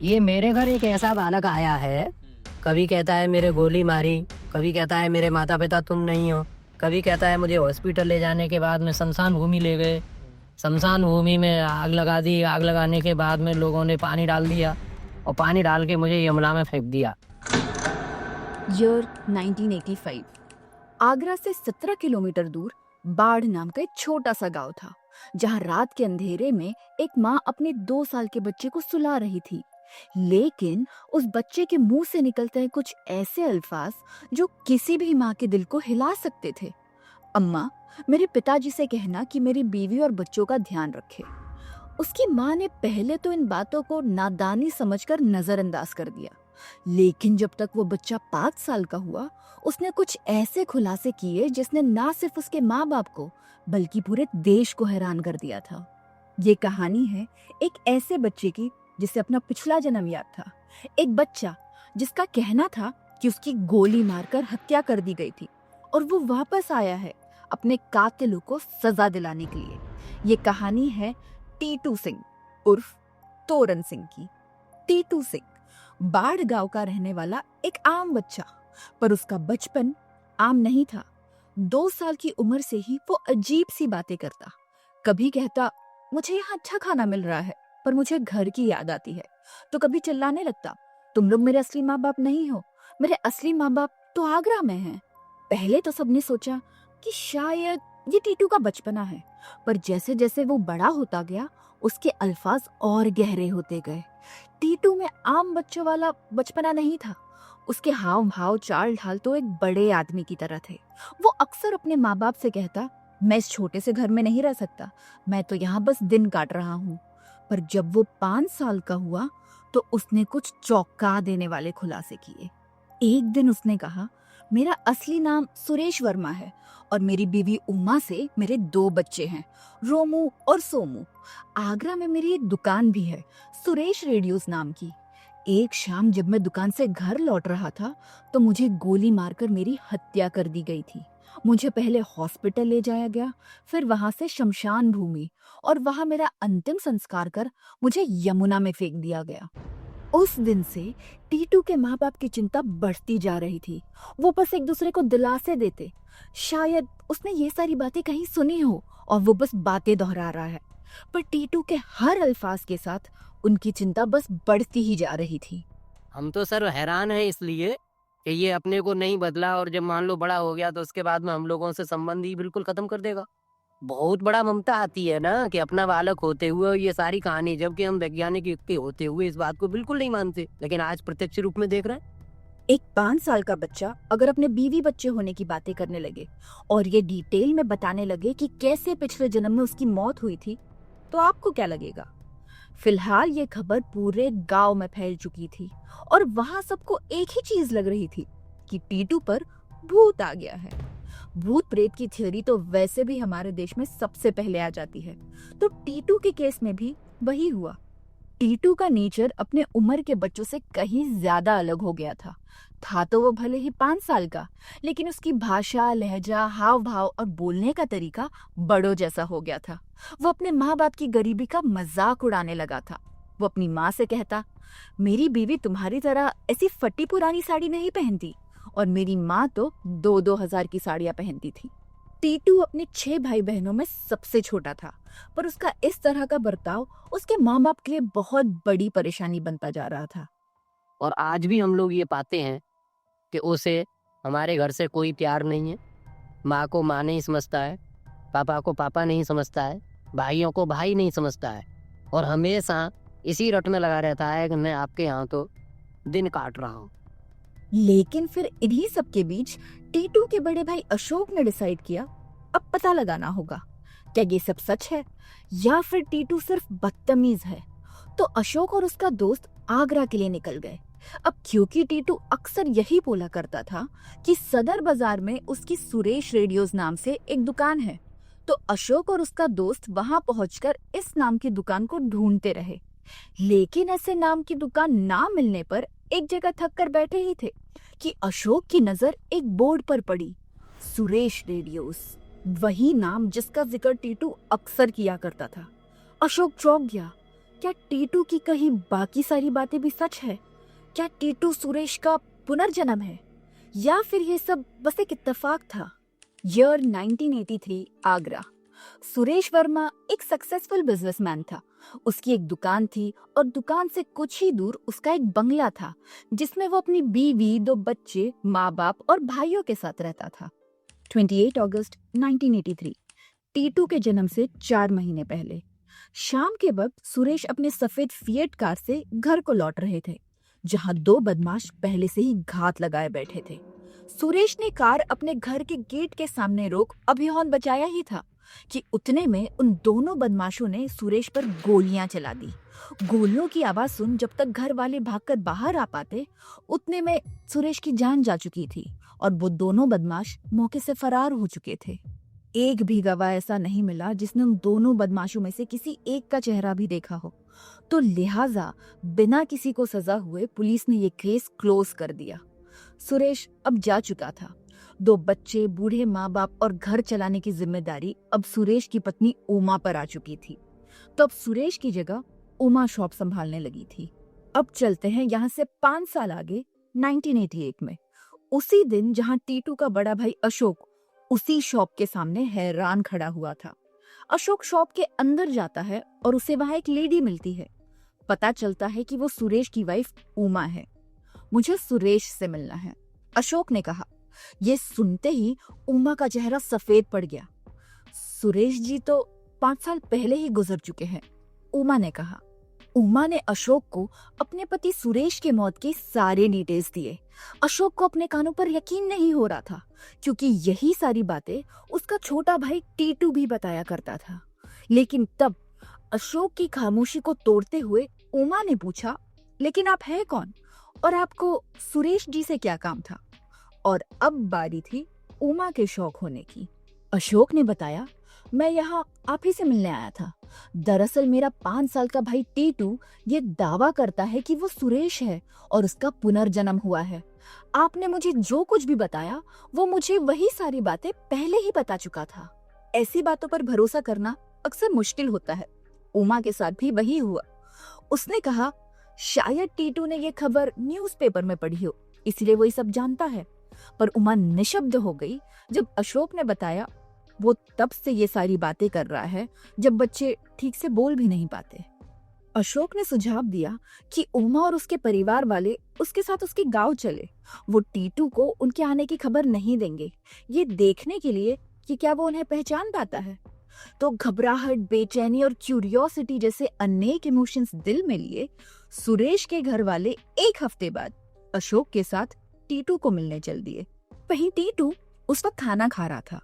ये मेरे घर एक ऐसा बालक आया है, कभी कहता है मेरे गोली मारी, कभी कहता है मेरे माता पिता तुम नहीं हो, कभी कहता है मुझे हॉस्पिटल ले जाने के बाद में शमशान भूमि ले गए, शमशान भूमि में आग लगा दी, आग लगाने के बाद में लोगों ने पानी डाल दिया और पानी डाल के मुझे यमुना में फेंक दिया। ईयर 1985। आगरा से 17 किलोमीटर दूर बाढ़ नाम का एक छोटा सा गांव था, जहां रात के अंधेरे में एक माँ अपने 2 साल के बच्चे को सुला रही थी। लेकिन उस बच्चे के मुंह से निकलते हैं कुछ ऐसे अल्फाज जो किसी भी माँ के दिल को हिला सकते थे। अम्मा, मेरे पिताजी से कहना कि मेरी बीवी और बच्चों का ध्यान रखे। उसकी माँ ने पहले तो इन बातों को नादानी समझकर नजरअंदाज कर दिया, लेकिन जब तक वो बच्चा 5 साल का हुआ, उसने कुछ ऐसे खुलासे किए जिसने ना सिर्फ उसके माँ बाप को बल्कि पूरे देश को हैरान कर दिया था। ये कहानी है एक ऐसे बच्चे की जिसे अपना पिछला जन्म याद था, एक बच्चा जिसका कहना था कि उसकी गोली मारकर हत्या कर दी गई थी और वो वापस आया है अपने कातिलों को सजा दिलाने के लिए। ये कहानी है टीटू सिंह उर्फ तोरन सिंह की। टीटू सिंह बाढ़ गांव का रहने वाला एक आम बच्चा, पर उसका बचपन आम नहीं था। 2 साल की उम्र से ही वो अजीब सी बातें करता। कभी कहता मुझे यहाँ अच्छा खाना मिल रहा है पर मुझे घर की याद आती है, तो कभी चिल्लाने लगता तुम लोग मेरे असली माँ बाप नहीं हो, मेरे असली माँ बाप तो आगरा में हैं। पहले तो सबने सोचा कि शायद ये टीटू का बचपना है, पर जैसे जैसे वो बड़ा होता गया उसके अल्फाज और गहरे होते गए। टीटू में आम बच्चों वाला बचपना नहीं था। उसके हाव भाव चाल ढाल तो एक बड़े आदमी की तरह थे। वो अक्सर अपने माँ बाप से कहता मैं इस छोटे से घर में नहीं रह सकता, मैं तो यहाँ बस दिन काट रहा हूँ। पर जब वो 5 साल का हुआ तो उसने कुछ चौंका देने वाले खुलासे किए। एक दिन उसने कहा मेरा असली नाम सुरेश वर्मा है और मेरी बीवी उमा से मेरे 2 बच्चे हैं, रोमू और सोमू। आगरा में मेरी एक दुकान भी है, सुरेश रेडियोस नाम की। एक शाम जब मैं दुकान से घर लौट रहा था तो मुझे गोली मारकर मेरी हत्या कर दी गई थी। मुझे पहले हॉस्पिटल ले जाया गया, फिर वहां से शमशान भूमि और वहां मेरा अंतिम संस्कार कर मुझे यमुना में फेंक दिया गया। उस दिन से टीटू के माँ बाप की चिंता बढ़ती जा रही थी। वो बस एक दूसरे को दिलासे देते। शायद उसने ये सारी बातें कहीं सुनी हो और वो बस बातें दोहरा रहा है, पर टीटू के हर अल्फाज के साथ उनकी चिंता बस बढ़ती ही जा रही थी। हम तो सर हैरान हैं इसलिए कि ये अपने को नहीं बदला और जब मान लो बड़ा हो गया तो उसके बाद में हम लोगों से संबंध ही बिल्कुल खत्म कर देगा। बहुत बड़ा ममता आती है ना कि अपना बालक होते हुए ये सारी कहानी, जबकि हम वैज्ञानिक युग के होते हुए इस बात को बिल्कुल नहीं मानते, लेकिन आज प्रत्यक्ष रूप में देख रहे हैं। एक 5 साल का बच्चा अगर अपने बीवी बच्चे होने की बातें करने लगे और ये डिटेल में बताने लगे कि कैसे पिछले जन्म में उसकी मौत हुई थी, तो आपको क्या लगेगा? फिलहाल ये खबर पूरे गांव में फैल चुकी थी और वहां सबको एक ही चीज लग रही थी कि टीटू पर भूत आ गया है। भूत प्रेत की थ्योरी तो वैसे भी हमारे देश में सबसे पहले आ जाती है, तो टीटू के केस में भी वही हुआ। टीटू का नेचर अपने उम्र के बच्चों से कहीं ज्यादा अलग हो गया था तो वो भले ही 5 साल का, लेकिन उसकी भाषा, लहजा, हाव भाव और बोलने का तरीका बड़ों जैसा हो गया था। वो अपने माँ बाप की गरीबी का मजाक उड़ाने लगा था। वो अपनी माँ से कहता मेरी बीवी तुम्हारी तरह ऐसी फटी पुरानी साड़ी नहीं पहनती, और मेरी माँ तो 2-2 हजार की साड़ियाँ पहनती थी। टीटू अपने 6 भाई बहनों में सबसे छोटा था, पर उसका इस तरह का बर्ताव उसके माँ बाप के लिए बहुत बड़ी परेशानी बनता जा रहा था। और आज भी हम लोग ये पाते हैं कि उसे हमारे घर से कोई प्यार नहीं है, माँ को माँ नहीं समझता है, पापा को पापा नहीं समझता है, भाइयों को भाई नहीं समझता है, और हमेशा इसी रट में लगा रहता है कि मैं आपके यहाँ तो दिन काट रहा हूँ। लेकिन फिर इन्हीं सब के बीच टीटू के बड़े भाई अशोक ने डिसाइड किया अब पता लगाना होगा क्या ये सब सच है या फिर टीटू सिर्फ बदतमीज है। तो अशोक और उसका दोस्त आगरा के लिए निकल गए। अब क्योंकि टीटू अक्सर यही बोला करता था कि सदर बाजार में उसकी सुरेश रेडियोस नाम से एक दुकान है, तो अशोक और उसका दोस्त वहां पहुंचकर इस नाम की दुकान को ढूंढते रहे। लेकिन ऐसे नाम की दुकान ना मिलने पर एक जगह थक कर बैठे ही थे कि अशोक की नजर एक बोर्ड पर पड़ी, सुरेश रेडियोस, वही नाम जिसका जिक्र टीटू अक्सर किया करता था। अशोक चौंक गया। क्या टीटू की कही बाकी सारी बातें भी सच है? क्या टीटू सुरेश का पुनर्जन्म है, या फिर ये सब बस एक इत्तेफाक था? ईयर 1983, आगरा। सुरेश वर्मा एक सक्सेसफुल बिजनेसमैन था। उसकी एक दुकान थी और दुकान से कुछ ही दूर उसका एक बंगला था, जिसमें वो अपनी बीवी, 2 बच्चे, माँ बाप और भाइयों के साथ रहता था। 28 अगस्त 1983, टीटू के जन्म से 4 महीने पहले शाम के वक्त सुरेश अपने सफेद फिएट कार से घर को लौट रहे थे, जहां 2 बदमाश पहले से ही घात लगाए बैठे थे। सुरेश ने कार अपने घर के गेट के सामने रोक अभी हॉर्न बजाया ही था कि उतने में उन दोनों बदमाशों ने सुरेश पर गोलियां चला दी। गोलियों की आवाज सुन जब तक घर वाले भागकर बाहर आ पाते, उतने में सुरेश की जान जा चुकी थी और वो दोनों बदमाश मौके से फरार हो चुके थे। एक भी गवाह ऐसा नहीं मिला जिसने उन दोनों बदमाशों में से किसी एक का चेहरा भी देखा हो, तो लिहाजा बिना किसी को सजा हुए पुलिस ने ये केस क्लोज कर दिया। सुरेश अब जा चुका था। 2 बच्चे, बूढ़े माँ बाप और घर चलाने की जिम्मेदारी अब सुरेश की पत्नी उमा पर आ चुकी थी। तो अब सुरेश की जगह उमा शॉप संभालने लगी थी। अब चलते हैं यहाँ से 5 साल आगे, 1988 में। उसी दिन जहाँ टीटू का बड़ा भाई अशोक उसी शॉप के सामने हैरान खड़ा हुआ था। अशोक शॉप के अंदर जाता है और उसे वहां एक लेडी मिलती है। पता चलता है कि वो सुरेश की वाइफ उमा है। मुझे सुरेश से मिलना है, अशोक ने कहा। ये सुनते ही उमा का चेहरा सफेद पड़ गया। सुरेश जी तो 5 साल पहले ही गुजर चुके हैं, उमा ने कहा। उमा ने अशोक को अपने पति सुरेश के मौत के सारे डिटेल्स दिए। अशोक को अपने कानों पर यकीन नहीं हो रहा था, क्योंकि यही सारी बातें उसका छोटा भाई टीटू भी बताया करता था। लेकिन तब अशोक की खामोशी को तोड़ते हुए उमा ने पूछा, लेकिन आप हैं कौन और आपको सुरेश जी से क्या काम था? और अब बारी थी उमा के शौक होने की। अशोक ने बताया, मैं यहाँ आप ही से मिलने आया था। दरअसल मेरा 5 साल का भाई टीटू ये दावा करता है कि वो सुरेश है और उसका पुनर्जन्म हुआ है। आपने मुझे जो कुछ भी बताया वो मुझे वही सारी बातें पहले ही बता चुका था। ऐसी बातों पर भरोसा करना अक्सर मुश्किल होता है। उमा के साथ भी वही हुआ। उसने कहा, शायद टीटू ने ये खबर न्यूज़पेपर में पढ़ी हो, इसलिए वो ये सब जानता है। पर उमा निशब्द हो गई जब अशोक ने बताया, वो तब से ये सारी बातें कर रहा है जब बच्चे ठीक से बोल भी नहीं पाते। अशोक ने सुझाव दिया कि उमा और उसके परिवार वाले उसके साथ उसके गांव चले। वो टीटू को उनके आने की खबर नहीं देंगे, ये देखने के लिए कि क्या वो उन्हें पहचान पाता है। तो घबराहट, बेचैनी और क्यूरियोसिटी जैसे अनेक इमोशंस दिल में लिए सुरेश के घर वाले 1 हफ्ते बाद अशोक के साथ टीटू को मिलने चल दिए। वहीं टीटू उस वक्त खाना खा रहा था,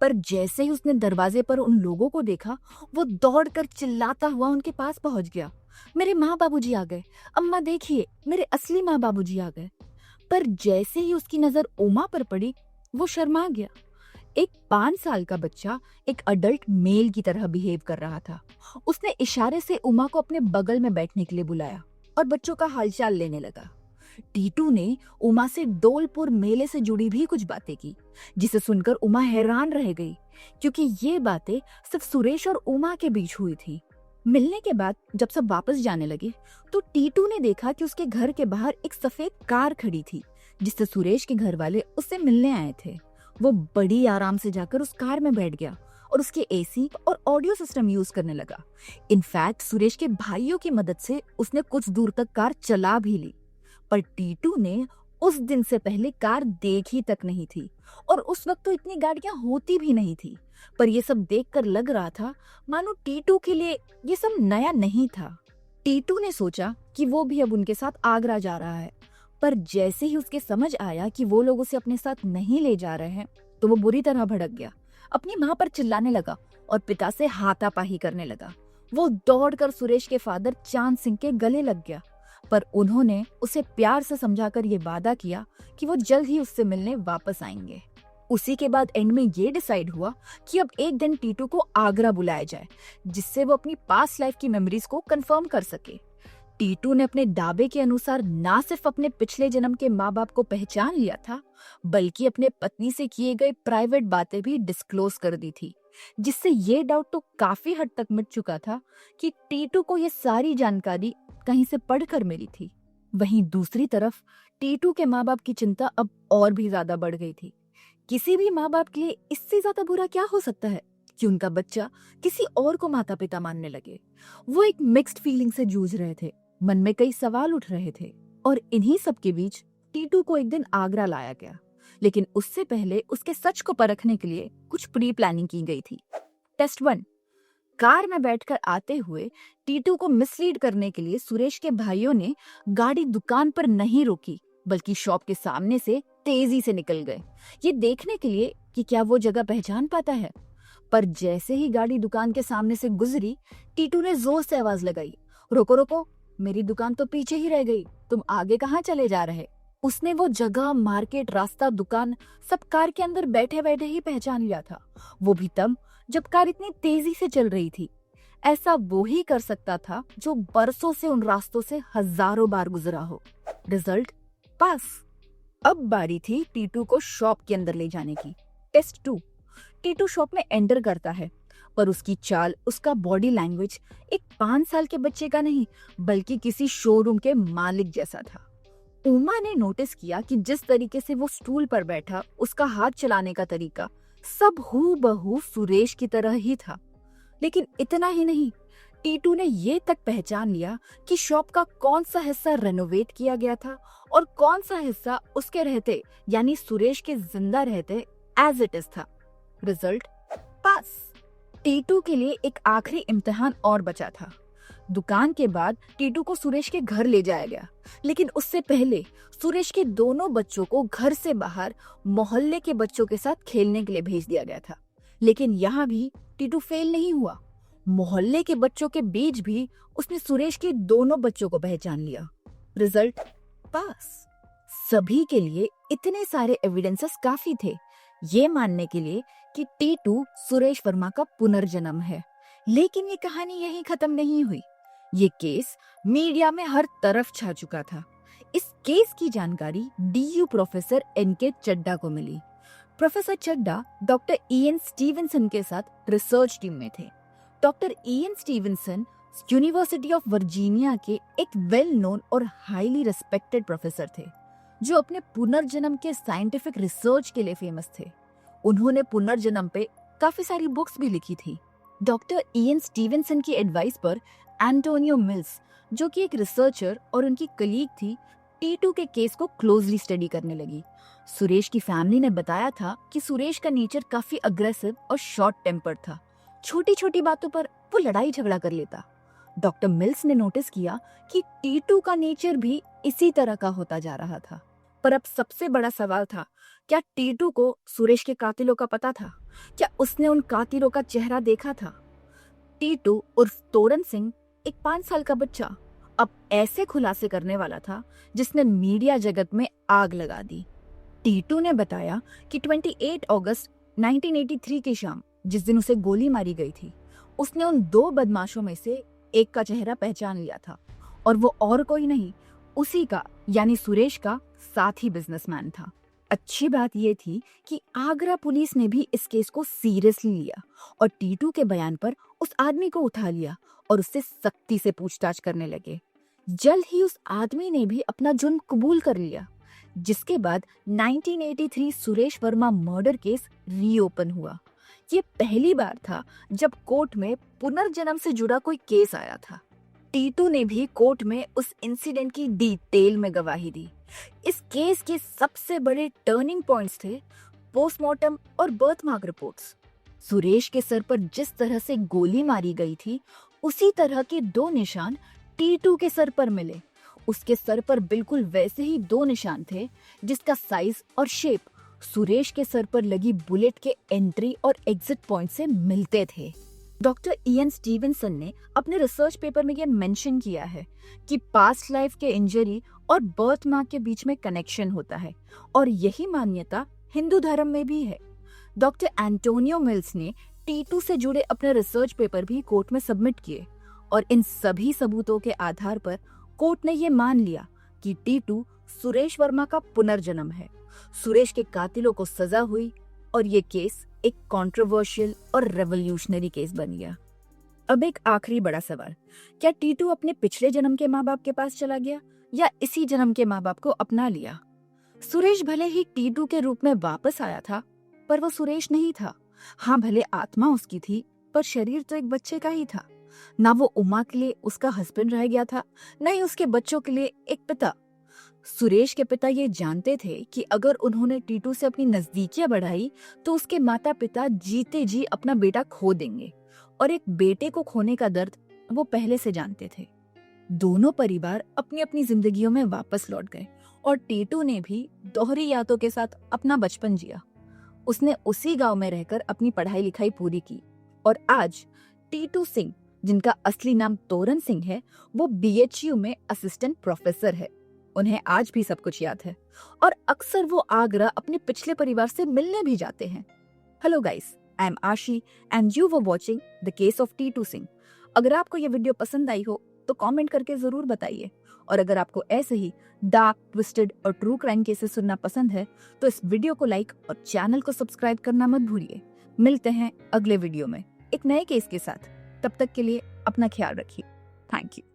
पर जैसे ही उसने दरवाजे पर उन लोगों को देखा, वो दौड़कर चिल्लाता हुआ उनके पास पहुंच गया, मेरे माँ बाबूजी आ गए, अम्मा देखिए मेरे असली माँ बाबूजी आ गए। पर जैसे ही उसकी नजर उमा पर पड़ी, वो शर्मा गया। एक 5 साल का बच्चा एक अडल्ट मेल की तरह बिहेव कर रहा था। उसने इशारे से उमा को अपने बगल में बैठने के लिए बुलाया और बच्चों का हालचाल लेने लगा। टीटू ने उमा से डोलपुर मेले से जुड़ी भी कुछ बातें की, जिसे सुनकर उमा हैरान रह गई, क्योंकि ये बातें सिर्फ सुरेश और उमा के बीच हुई थी। मिलने के बाद जब सब वापस जाने लगे, तो टीटू ने देखा कि उसके घर के बाहर एक सफेद कार खड़ी थी, जिससे सुरेश के घर वाले उससे मिलने आए थे। वो बड़ी आराम से जाकर उस कार में बैठ गया और उसके एसी और ऑडियो सिस्टम यूज करने लगा। इनफैक्ट सुरेश के भाइयों की मदद से उसने कुछ दूर तक कार चला भी ली। पर टीटू ने उस दिन से पहले कार देखी तक नहीं थी, और उस वक्त तो इतनी गाड़ियां होती भी नहीं थी। पर ये सब देखकर लग रहा था मानो टीटू के लिए ये सब नया नहीं था। टीटू ने सोचा कि वो भी अब उनके साथ आगरा जा रहा है, पर जैसे ही उसके समझ आया कि वो लोग उसे अपने साथ नहीं ले जा रहे हैं, तो वो बुरी तरह भड़क गया। अपनी माँ पर चिल्लाने लगा और पिता से हाथापाई करने लगा। वो दौड़कर सुरेश के फादर चांद सिंह के गले लग गया, पर उन्होंने उसे प्यार से समझाकर ये वादा किया कि वो जल्द ही उससे मिलने वापस आएंगे। उसी के बाद एंड में ये डिसाइड हुआ कि अब एक दिन टीटू को आगरा बुलाया जाए, जिससे वो अपनी पास्ट लाइफ की मेमोरीज को कंफर्म कर सके। टीटू ने अपने दावे के अनुसार ना सिर्फ अपने पिछले जन्म के माँ बाप को पहचान लिया था, बल्कि अपने पत्नी से किए गए प्राइवेट बातें भी डिस्क्लोज कर दी थी, जिससे ये डाउट तो काफी हद तक मिट चुका था कि टीटू को ये सारी जानकारी कहीं से पढ़कर मिली थी। वहीं दूसरी तरफ टीटू के माँ बाप की चिंता अब और भी ज्यादा बढ़ गई थी। किसी भी माँ बाप के लिए इससे ज्यादा बुरा क्या हो सकता है कि उनका बच्चा किसी और को माता पिता मानने लगे। वो एक मिक्स्ड फीलिंग से जूझ रहे थे, मन में कई सवाल उठ रहे थे, और इन्हीं सब के बीच टीटू को एक दिन आगरा लाया गया। लेकिन उससे पहले उसके सच को परखने के लिए कुछ प्री प्लानिंग की गई थी। टेस्ट 1। कार में बैठकर आते हुए टीटू को मिसलीड करने के लिए सुरेश के भाइयों ने गाड़ी दुकान पर नहीं रोकी, बल्कि शॉप के सामने से तेजी से निकल गए, ये देखने के लिए कि क्या वो जगह पहचान पाता है। पर जैसे ही गाड़ी दुकान के सामने से गुजरी, टीटू ने जोर से आवाज लगाई, रोको रोको, मेरी दुकान तो पीछे ही रह गई, तुम आगे कहाँ चले जा रहे। उसने वो जगह, मार्केट, रास्ता, दुकान सब कार के अंदर बैठे बैठे ही पहचान लिया था, वो भी तब जब कार इतनी तेजी से चल रही थी। ऐसा वो ही कर सकता था जो बरसों से उन रास्तों से हजारों बार गुजरा हो। रिजल्ट पास। अब बारी थी टीटू को शॉप के अंदर ले जाने की। टेस्ट 2। टीटू शॉप में एंटर करता है, पर उसकी चाल, उसका बॉडी लैंग्वेज एक 5 साल के बच्चे का नहीं, बल्कि किसी शोरूम के मालिक जैसा था। उमा ने नोटिस किया कि जिस तरीके से वो स्टूल पर बैठा, उसका हाथ चलाने का तरीका सब हूबहू सुरेश की तरह ही था। लेकिन इतना ही नहीं, टीटू ने ये तक पहचान लिया कि शॉप का कौन सा हिस्सा रेनोवेट किया गया था और कौन सा हिस्सा उसके रहते, यानी सुरेश के जिंदा रहते एज इट इज था। रिजल्ट पास। टीटू के लिए एक आखिरी इम्तिहान और बचा था। दुकान के बाद टीटू को सुरेश के घर ले जाया गया, लेकिन उससे पहले सुरेश के दोनों बच्चों को घर से बाहर मोहल्ले के बच्चों के साथ खेलने के लिए भेज दिया गया था। लेकिन यहाँ भी टीटू फेल नहीं हुआ। मोहल्ले के बच्चों के बीच भी उसने सुरेश के दोनों बच्चों को पहचान लिया। रिजल्ट पास। सभी के लिए इतने सारे एविडेंसेस काफी थे ये मानने के लिए कि टीटू सुरेश वर्मा का पुनर्जन्म है। लेकिन ये कहानी यहीं खत्म नहीं हुई। ये केस मीडिया में हर तरफ छा चुका था। इस केस की जानकारी डीयू प्रोफेसर एनके चड्डा को मिली। Professor Chadda doctor Ian Stevenson के साथ रिसर्च टीम में थे। Doctor Ian Stevenson university of Virginia के एक वेल नोन और हाईली रिस्पेक्टेड प्रोफेसर थे, जो अपने पुनर्जन्म के साइंटिफिक रिसर्च के लिए फेमस थे। उन्होंने पुनर्जन्म पे काफी सारी बुक्स भी लिखी थी। डॉक्टर ईएन स्टीवेंसन की एडवाइस पर एंटोनियो मिल्स, जो कि एक रिसर्चर और उनकी कलीग थी, टीटू के केस को क्लोजली स्टडी करने लगी। सुरेश की फैमिली ने बताया था कि सुरेश का नेचर काफी अग्रेसिव और शॉर्ट टेम्पर्ड था। छोटी छोटी बातों पर वो लड़ाई झगड़ा कर लेता। डॉक्टर मिल्स ने नोटिस किया कि टीटू का नेचर भी इसी तरह का होता जा रहा था। पर अब सबसे बड़ा सवाल था, क्या टीटू को सुरेश के कातिलों का पता था? क्या उसने उन कातिलों का चेहरा देखा था? टीटू उर्फ तोरन सिंह, एक 5 साल का बच्चा, अब ऐसे खुलासे करने वाला था जिसने मीडिया जगत में आग लगा दी। टीटू ने बताया कि 28 अगस्त 1983 की शाम, जिस दिन उसे गोली मारी गई थी, उसने उन 2 बदमाशों में से एक का चेहरा पहचान लिया था, और वो और कोई नहीं, उसी का यानी सुरेश का साथी बिजनेसमैन था। अच्छी बात यह थी कि आगरा पुलिस ने भी इस केस को सीरियसली लिया और टीटू के बयान पर उस आदमी को उठा लिया और उससे सख्ती से पूछताछ करने लगे। जल्द ही उस आदमी ने भी अपना जुर्म कबूल कर लिया, जिसके बाद 1983 Suresh Verma murder case reopen हुआ। ये पहली बार था जब कोर्ट में पुनर्जन्म से जुड़ा कोई केस आया था। टीटू ने भी कोर्ट में उस इंसिडेंट की डिटेल में गवाही दी। इस केस के सबसे बड़े टर्निंग पॉइंट्स थे पोस्टमार्टम और बर्थमार्क रिपोर्ट्स। सुरेश के सर पर जिस तरह से गोली मारी गई थी, उसी तरह के 2 निशान टीटू के सर पर मिले। उसके सर पर बिल्कुल वैसे ही 2 निशान थे जिसका साइज और शेप सुरेश के सर पर लगी बुलेट के एंट्री और एग्जिट पॉइंट से मिलते थे। डॉक्टर ईएन स्टीवेंसन ने अपने रिसर्च पेपर में यह मेंशन किया है कि पास्ट लाइफ के इंजरी और बर्थ मार्क के बीच में कनेक्शन होता है, और यही मान्यता हिंदू धर्म में भी है। डॉक्टर एंटोनियो मिल्स ने टीटू से जुड़े अपने रिसर्च पेपर भी कोर्ट में सबमिट किए, और इन सभी सबूतों के आधार पर कोर्ट ने ये मान लिया कि टीटू सुरेश वर्मा का पुनर्जन्म है। सुरेश के कातिलों को सजा हुई और ये केस एक कंट्रोवर्शियल और रेवोल्यूशनरी केस बन गया। अब एक आखिरी बड़ा सवाल, क्या टीटू अपने पिछले जन्म के माँ बाप के पास चला गया या इसी जन्म के माँ बाप को अपना लिया? सुरेश भले ही टीटू के रूप में वापस आया था, पर वो सुरेश नहीं था। हाँ, भले आत्मा उसकी थी, पर शरीर तो एक बच्चे का ही था। ना वो उमा के लिए उसका हस्बैंड रह गया था, न ही उसके बच्चों के लिए एक पिता। सुरेश के पिता ये जानते थे कि अगर उन्होंने टीटू से अपनी नजदीकियां बढ़ाई तो उसके माता पिता जीते जी अपना बेटा खो देंगे, और एक बेटे को खोने का दर्द वो पहले से जानते थे। दोनों परिवार अपनी अपनी जिंदगियों में वापस लौट गए और टीटू ने भी दोहरी यादों के साथ अपना बचपन जिया। उसने उसी गांव में रहकर अपनी पढ़ाई लिखाई पूरी की और आज टीटू सिंह, जिनका असली नाम तोरन सिंह है, वो BHU में असिस्टेंट प्रोफेसर है। उन्हें आज भी सब कुछ याद है और अक्सर वो आगरा अपने पिछले परिवार से मिलने भी जाते हैं। हेलो गाइस, आई एम आशी and you were watching the case of Titu Singh. अगर आपको ये वीडियो पसंद आई हो तो कमेंट करके जरूर बताइए, और अगर आपको ऐसे ही डार्क, ट्विस्टेड और ट्रू क्राइम केसेस सुनना पसंद है तो इस वीडियो को लाइक और चैनल को सब्सक्राइब करना मत भूलिए। मिलते हैं अगले वीडियो में एक नए केस के साथ। तब तक के लिए अपना ख्याल रखिए। Thank you.